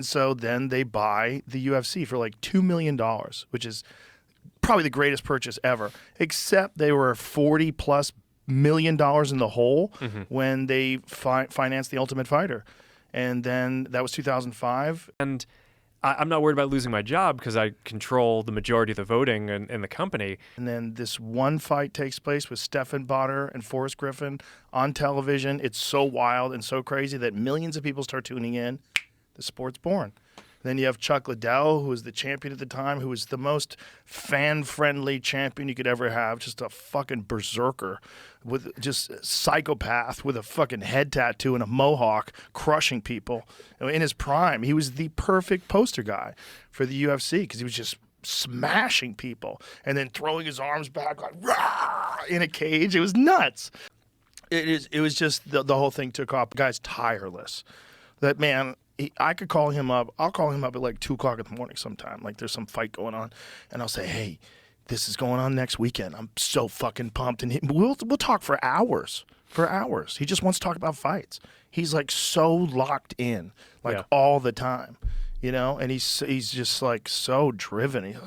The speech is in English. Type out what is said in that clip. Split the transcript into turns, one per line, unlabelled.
And so then they buy the UFC for like $2 million, which is probably the greatest purchase ever, except they were $40+ million in the hole when they financed the Ultimate Fighter. And then that was 2005.
And I'm not worried about losing my job because I control the majority of the voting in the company.
And then this one fight takes place with Stephan Bonnar and Forrest Griffin on television. It's so wild and so crazy that millions of people start tuning in. The sport's born. Then you have Chuck Liddell, who was the champion at the time, who was the most fan-friendly champion you could ever have, just a fucking berserker, with just psychopath with a fucking head tattoo and a mohawk, crushing people. In his prime, he was the perfect poster guy for the UFC because he was just smashing people and then throwing his arms back like rah in a cage. It was nuts. It was just the whole thing took off. The guy's tireless. That man. I could call him up. I'll call him up at like 2 o'clock in the morning sometime. Like there's some fight going on. And I'll say, hey, this is going on next weekend. I'm so fucking pumped. And we'll talk for hours. For hours. He just wants to talk about fights. He's like so locked in, like all the time. You know, and he's just like so driven. He's